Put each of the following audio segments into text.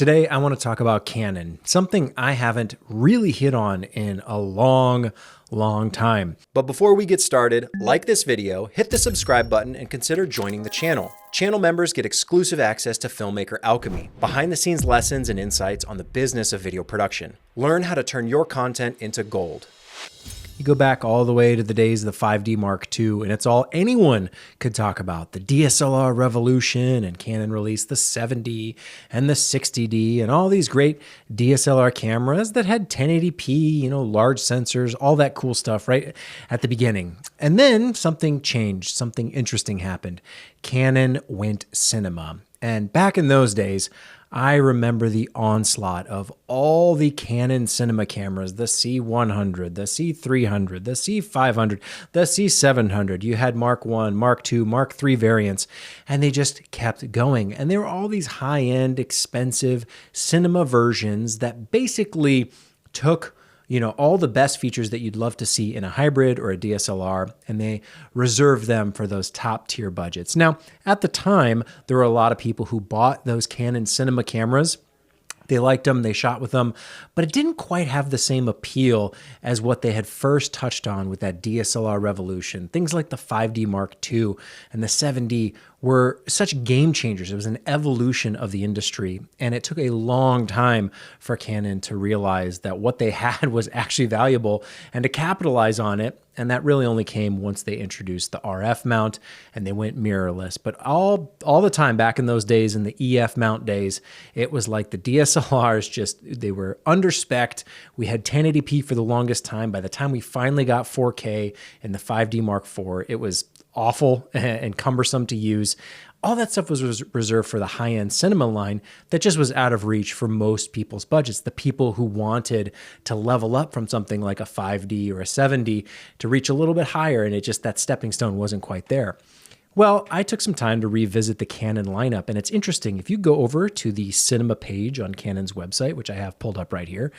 Today, I want to talk about Canon, something I haven't really hit on in a long time. But before we get started, like this video, hit the subscribe button, and consider joining the channel. Channel members get exclusive access to Filmmaker Alchemy, behind-the-scenes lessons and insights on the business of video production. Learn how to turn your content into gold. You go back all the way to the days of the 5D Mark II, and it's all anyone could talk about. The DSLR revolution, and Canon released the 7D and the 60D, and all these great DSLR cameras that had 1080p, large sensors, all that cool stuff right at the beginning. And then something changed, something interesting happened. Canon went cinema. And back in those days, I remember the onslaught of all the Canon cinema cameras, the C100, the C300, the C500, the C700. You had Mark I, Mark II, Mark III variants, and they just kept going. And there were all these high-end, expensive cinema versions that basically took all the best features that you'd love to see in a hybrid or a DSLR, and they reserved them for those top tier budgets. Now, at the time, there were a lot of people who bought those Canon cinema cameras. They liked them, they shot with them, but it didn't quite have the same appeal as what they had first touched on with that DSLR revolution. Things like the 5D Mark II and the 7D were such game changers. It was an evolution of the industry, and it took a long time for Canon to realize that what they had was actually valuable and to capitalize on it. And that really only came once they introduced the RF mount and they went mirrorless. But all the time back in those days, in the EF mount days, it was like the DSLRs they were under-spec'd. We had 1080p for the longest time. By the time we finally got 4K in the 5D Mark IV, it was awful and cumbersome to use. All that stuff was reserved for the high-end cinema line that just was out of reach for most people's budgets. The people who wanted to level up from something like a 5D or a 7D to reach a little bit higher, and that stepping stone wasn't quite there. Well, I took some time to revisit the Canon lineup, and it's interesting. If you go over to the cinema page on Canon's website, which I have pulled up right here,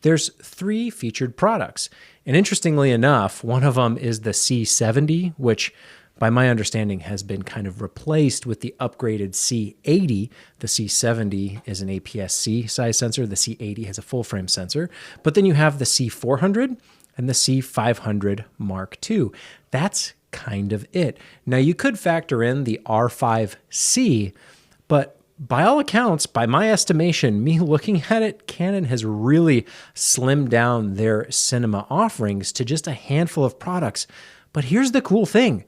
there's 3 featured products. And interestingly enough, one of them is the C70, which by my understanding has been kind of replaced with the upgraded C80. The C70 is an APS-C size sensor. The C80 has a full frame sensor. But then you have the C400 and the C500 Mark II. That's kind of it. Now you could factor in the R5C, but by all accounts, by my estimation, me looking at it, Canon has really slimmed down their cinema offerings to just a handful of products. But here's the cool thing,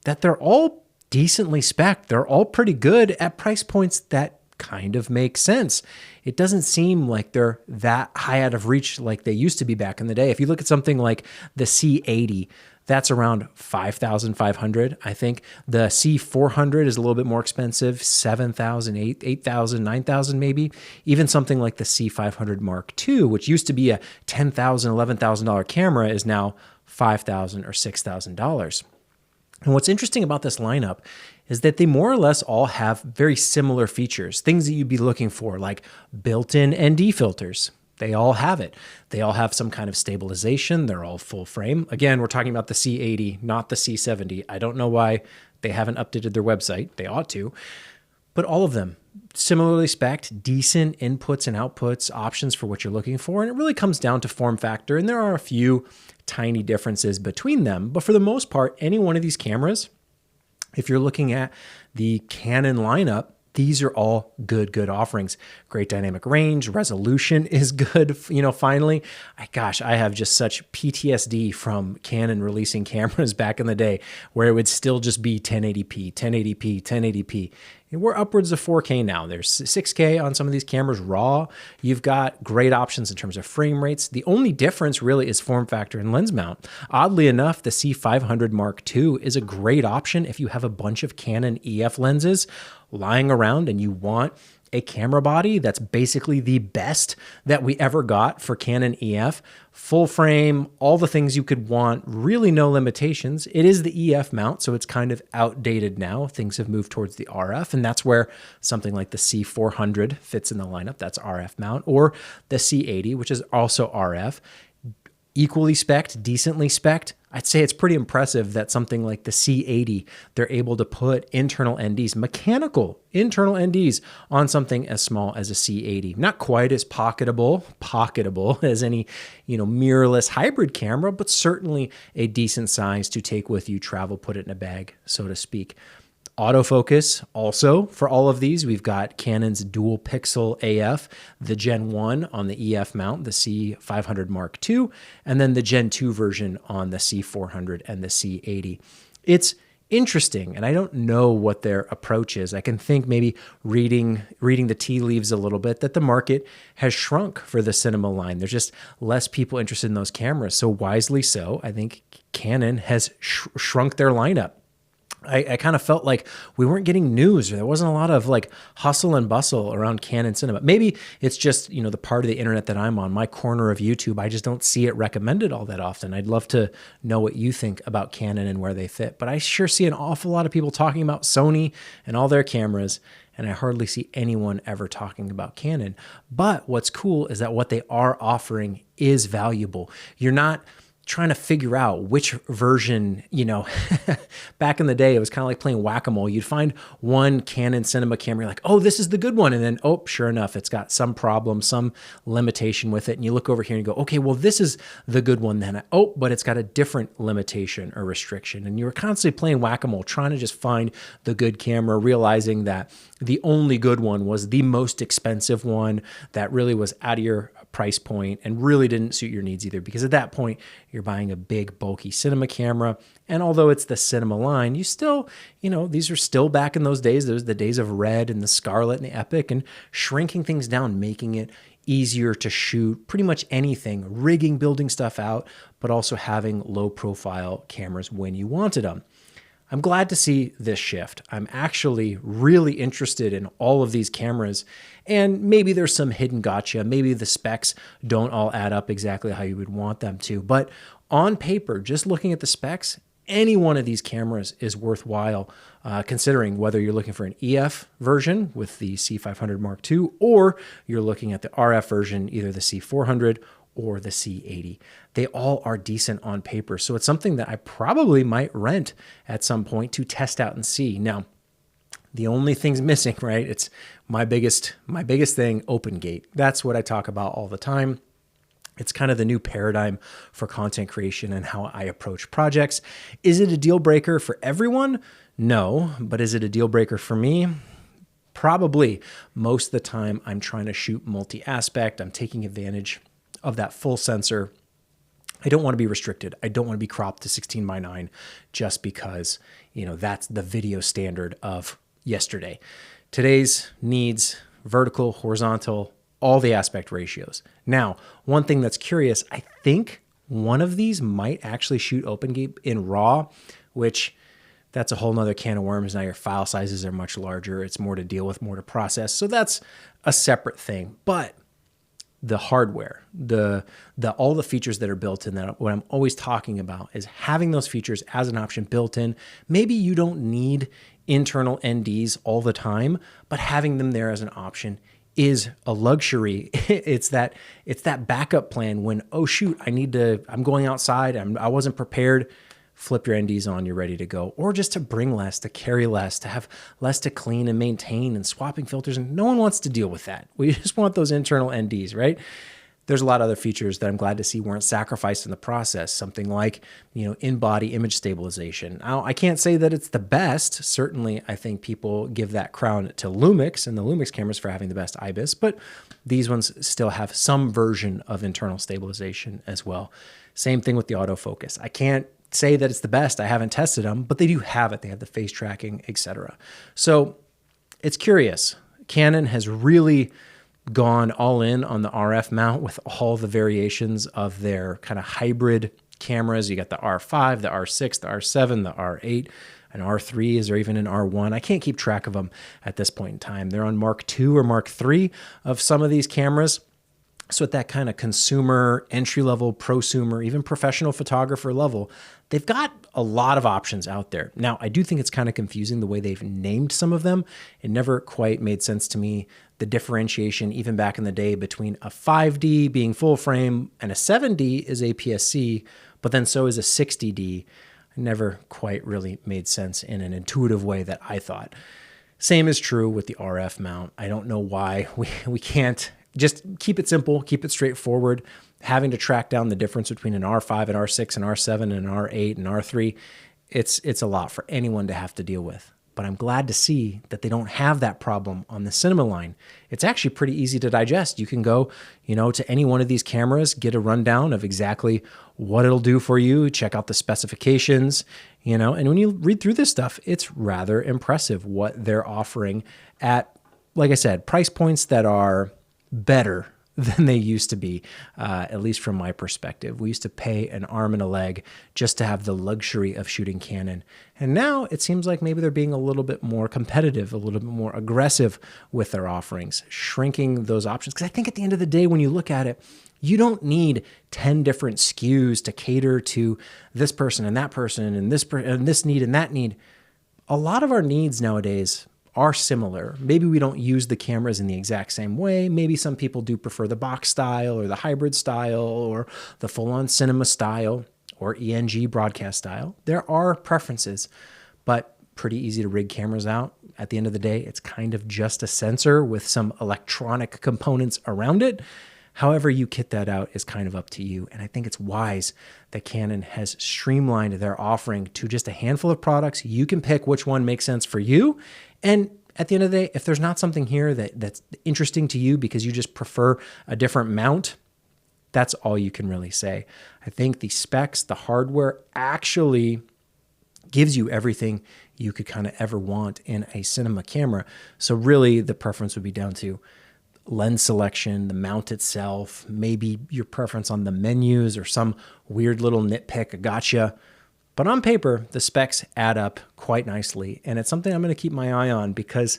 that they're all decently spec'd. They're all pretty good at price points that kind of make sense. It doesn't seem like they're that high out of reach like they used to be back in the day. If you look at something like the C80, that's around $5,500. I think the C400 is a little bit more expensive, $7,000, $8,000, $9,000 maybe. Even something like the C500 Mark II, which used to be a $10,000, $11,000 camera, is now $5,000 or $6,000. And what's interesting about this lineup is that they more or less all have very similar features, things that you'd be looking for, like built-in ND filters. They all have it. They all have some kind of stabilization. They're all full frame. Again, we're talking about the C80, not the C70. I don't know why they haven't updated their website. They ought to. But all of them, similarly spec'd, decent inputs and outputs, options for what you're looking for. And it really comes down to form factor. And there are a few tiny differences between them. But for the most part, any one of these cameras, if you're looking at the Canon lineup, these are all good offerings. Great dynamic range, resolution is good, finally. I have just such PTSD from Canon releasing cameras back in the day where it would still just be 1080p, 1080p, 1080p. And we're upwards of 4K now. There's 6K on some of these cameras raw. You've got great options in terms of frame rates. The only difference really is form factor and lens mount. Oddly enough, the C500 Mark II is a great option if you have a bunch of Canon EF lenses lying around and you want a camera body that's basically the best that we ever got for Canon EF. Full frame, all the things you could want, really no limitations. It is the EF mount, so it's kind of outdated now. Things have moved towards the RF, and that's where something like the C400 fits in the lineup. That's RF mount, or the C80, which is also RF. equally spec'd, decently spec'd. I'd say it's pretty impressive that something like the C80, they're able to put internal NDs, mechanical internal NDs on something as small as a C80. Not quite as pocketable as any, mirrorless hybrid camera, but certainly a decent size to take with you, travel, put it in a bag, so to speak. Autofocus also for all of these. We've got Canon's dual pixel AF, the Gen 1 on the EF mount, the C500 Mark II, and then the Gen 2 version on the C400 and the C80. It's interesting, and I don't know what their approach is. I can think maybe reading the tea leaves a little bit that the market has shrunk for the cinema line. There's just less people interested in those cameras. So wisely so, I think Canon has shrunk their lineup. I kind of felt like we weren't getting news, or there wasn't a lot of like hustle and bustle around Canon cinema. Maybe it's just, the part of the internet that I'm on, my corner of YouTube, I just don't see it recommended all that often. I'd love to know what you think about Canon and where they fit, but I sure see an awful lot of people talking about Sony and all their cameras, and I hardly see anyone ever talking about Canon. But what's cool is that what they are offering is valuable. You're not trying to figure out which version, back in the day, it was kind of like playing whack-a-mole. You'd find one Canon cinema camera, you're like, oh, this is the good one. And then, oh, sure enough, it's got some problem, some limitation with it. And you look over here and you go, okay, well, this is the good one then. Oh, but it's got a different limitation or restriction. And you were constantly playing whack-a-mole, trying to just find the good camera, realizing that the only good one was the most expensive one that really was out of your price point and really didn't suit your needs either, because at that point you're buying a big bulky cinema camera, and although it's the cinema line, you still, these are still back in those days. Those are the days of Red and the Scarlet and the Epic, and shrinking things down, making it easier to shoot pretty much anything, rigging, building stuff out, but also having low profile cameras when you wanted them. I'm glad to see this shift. I'm actually really interested in all of these cameras, and maybe there's some hidden gotcha. Maybe the specs don't all add up exactly how you would want them to, but on paper, just looking at the specs, any one of these cameras is worthwhile, considering whether you're looking for an EF version with the C500 Mark II, or you're looking at the RF version, either the C400 or the C80. They all are decent on paper. So it's something that I probably might rent at some point to test out and see. Now, the only thing's missing, right? It's my biggest thing, open gate. That's what I talk about all the time. It's kind of the new paradigm for content creation and how I approach projects. Is it a deal breaker for everyone? No, but is it a deal breaker for me? Probably. Most of the time I'm trying to shoot multi-aspect. I'm taking advantage of that full sensor. I don't want to be restricted. I don't want to be cropped to 16:9 just because, that's the video standard of yesterday. Today's needs vertical, horizontal, all the aspect ratios. Now, one thing that's curious, I think one of these might actually shoot OpenGate in RAW, which that's a whole nother can of worms. Now your file sizes are much larger. It's more to deal with, more to process. So that's a separate thing. But the hardware, all the features that are built in, that what I'm always talking about is having those features as an option built in. Maybe you don't need internal NDs all the time, but having them there as an option is a luxury. It's that backup plan when, oh shoot, I'm going outside, I wasn't prepared. Flip your NDs on, you're ready to go. Or just to bring less, to carry less, to have less to clean and maintain, and swapping filters. And no one wants to deal with that. We just want those internal NDs, right? There's a lot of other features that I'm glad to see weren't sacrificed in the process. Something like, in-body image stabilization. Now, I can't say that it's the best. Certainly, I think people give that crown to Lumix and the Lumix cameras for having the best IBIS, but these ones still have some version of internal stabilization as well. Same thing with the autofocus. I can't say that it's the best. I haven't tested them, but they do have it. They have the face tracking, etc. So it's curious. Canon has really gone all in on the RF mount with all the variations of their kind of hybrid cameras. You got the R5, the R6, the R7, the R8, and R3s, or even an R1. I can't keep track of them at this point in time. They're on Mark II or Mark III of some of these cameras. So at that kind of consumer, entry-level, prosumer, even professional photographer level, they've got a lot of options out there. Now, I do think it's kind of confusing the way they've named some of them. It never quite made sense to me the differentiation even back in the day between a 5D being full frame and a 7D is APS-C, but then so is a 60D. Never quite really made sense in an intuitive way that I thought. Same is true with the RF mount. I don't know why we can't just keep it simple, keep it straightforward. Having to track down the difference between an R5, an R6, an R7, an R8, and R3, it's a lot for anyone to have to deal with. But I'm glad to see that they don't have that problem on the cinema line. It's actually pretty easy to digest. You can go, to any one of these cameras, get a rundown of exactly what it'll do for you, check out the specifications, and when you read through this stuff, it's rather impressive what they're offering at, like I said, price points that are better than they used to be, at least from my perspective. We used to pay an arm and a leg just to have the luxury of shooting Canon. And now it seems like maybe they're being a little bit more competitive, a little bit more aggressive with their offerings, shrinking those options. Because I think at the end of the day, when you look at it, you don't need 10 different SKUs to cater to this person and that person and this need and that need. A lot of our needs nowadays are similar. Maybe we don't use the cameras in the exact same way. Maybe some people do prefer the box style or the hybrid style or the full-on cinema style or ENG broadcast style. There are preferences, but pretty easy to rig cameras out. At the end of the day, it's kind of just a sensor with some electronic components around it. However you kit that out is kind of up to you. And I think it's wise that Canon has streamlined their offering to just a handful of products. You can pick which one makes sense for you. And at the end of the day, if there's not something here that's interesting to you because you just prefer a different mount, that's all you can really say. I think the specs, the hardware actually gives you everything you could kind of ever want in a cinema camera. So really the preference would be down to lens selection, the mount itself, maybe your preference on the menus or some weird little nitpick, a gotcha. But on paper, the specs add up quite nicely. And it's something I'm going to keep my eye on because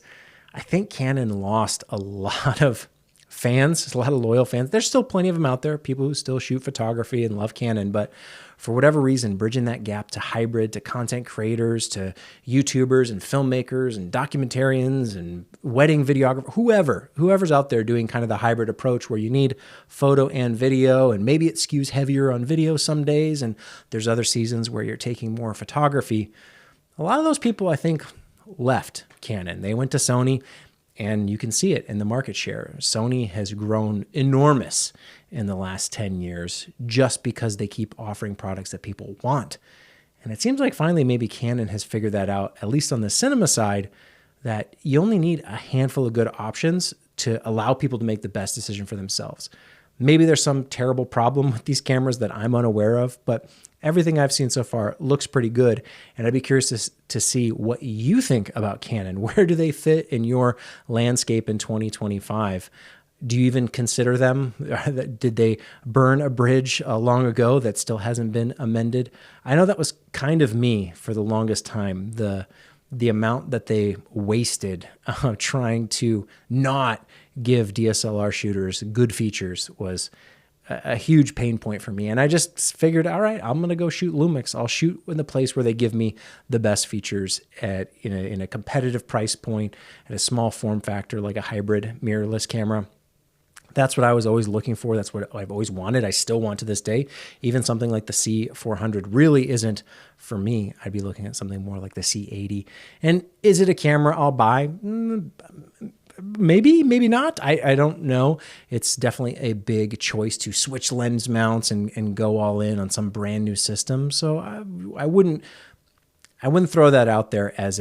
I think Canon lost a lot of fans, a lot of loyal fans. There's still plenty of them out there, people who still shoot photography and love Canon. But for whatever reason, bridging that gap to hybrid, to content creators, to YouTubers and filmmakers and documentarians and wedding videographers, whoever's out there doing kind of the hybrid approach where you need photo and video, and maybe it skews heavier on video some days, and there's other seasons where you're taking more photography. A lot of those people, I think, left Canon. They went to Sony, and you can see it in the market share. Sony has grown enormous in the last 10 years just because they keep offering products that people want. And it seems like finally maybe Canon has figured that out, at least on the cinema side, that you only need a handful of good options to allow people to make the best decision for themselves. Maybe there's some terrible problem with these cameras that I'm unaware of, but everything I've seen so far looks pretty good. And I'd be curious to see what you think about Canon. Where do they fit in your landscape in 2025? Do you even consider them? Did they burn a bridge long ago that still hasn't been amended? I know that was kind of me for the longest time. The amount that they wasted trying to not give DSLR shooters good features was a huge pain point for me. And I just figured, all right, I'm going to go shoot Lumix. I'll shoot in the place where they give me the best features in a competitive price point at a small form factor like a hybrid mirrorless camera. That's what I was always looking for. That's what I've always wanted. I still want to this day. Even something like the C400 really isn't for me. I'd be looking at something more like the C80. And is it a camera I'll buy? Maybe, maybe not. I don't know. It's definitely a big choice to switch lens mounts and go all in on some brand new system. So I wouldn't throw that out there as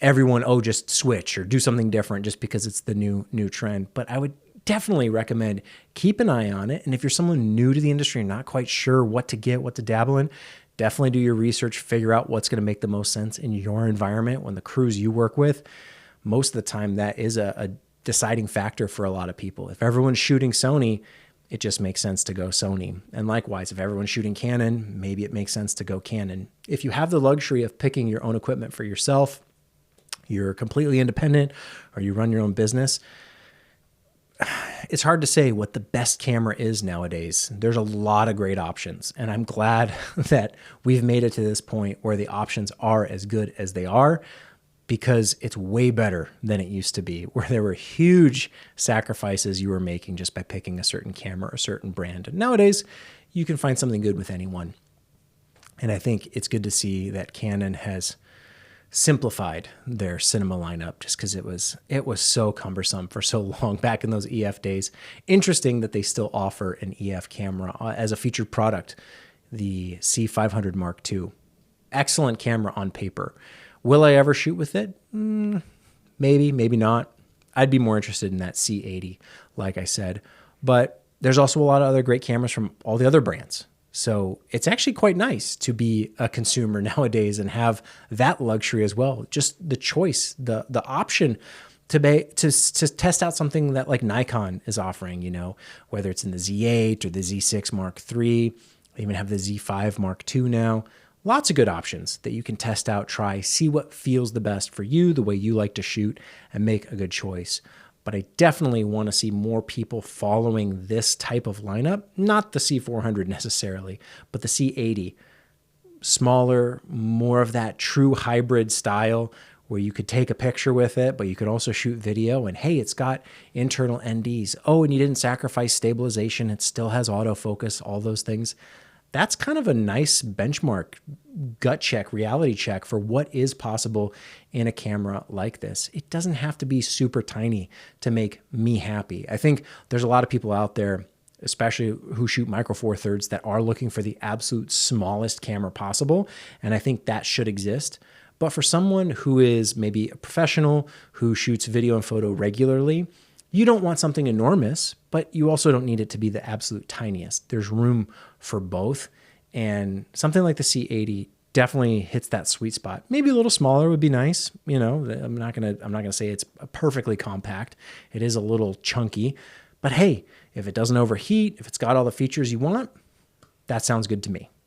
everyone, just switch or do something different just because it's the new trend. But I would definitely recommend keep an eye on it. And if you're someone new to the industry and not quite sure what to get, what to dabble in, definitely do your research, figure out what's going to make the most sense in your environment when the crews you work with. Most of the time that is a deciding factor for a lot of people. If everyone's shooting Sony, it just makes sense to go Sony. And likewise, if everyone's shooting Canon, maybe it makes sense to go Canon. If you have the luxury of picking your own equipment for yourself, you're completely independent, or you run your own business, it's hard to say what the best camera is nowadays. There's a lot of great options, and I'm glad that we've made it to this point where the options are as good as they are. because it's way better than it used to be, where there were huge sacrifices you were making just by picking a certain camera or a certain brand. And nowadays, you can find something good with anyone. And I think it's good to see that Canon has simplified their cinema lineup, just because it was so cumbersome for so long back in those EF days. Interesting that they still offer an EF camera as a featured product, the C500 Mark II. Excellent camera on paper. Will I ever shoot with it? Maybe, maybe not. I'd be more interested in that C80, like I said. But there's also a lot of other great cameras from all the other brands. So it's actually quite nice to be a consumer nowadays and have that luxury as well. Just the choice, the option to test out something that like Nikon is offering, you know, whether it's in the Z8 or the Z6 Mark III. They even have the Z5 Mark II now. Lots of good options that you can test out, try, see what feels the best for you, the way you like to shoot, and make a good choice. But I definitely want to see more people following this type of lineup, not the C400 necessarily, but the C80. Smaller, more of that true hybrid style where you could take a picture with it, but you could also shoot video. And hey, it's got internal NDs. Oh, and you didn't sacrifice stabilization. It still has autofocus, all those things. That's kind of a nice benchmark, gut check, reality check for what is possible in a camera like this. It doesn't have to be super tiny to make me happy. I think there's a lot of people out there, especially who shoot micro four thirds, that are looking for the absolute smallest camera possible. And I think that should exist. But for someone who is maybe a professional, who shoots video and photo regularly, you don't want something enormous, but you also don't need it to be the absolute tiniest. There's room for both. And something like the C80 definitely hits that sweet spot. Maybe a little smaller would be nice. You know, I'm not gonna say it's perfectly compact. It is a little chunky, but hey, if it doesn't overheat, if it's got all the features you want, that sounds good to me.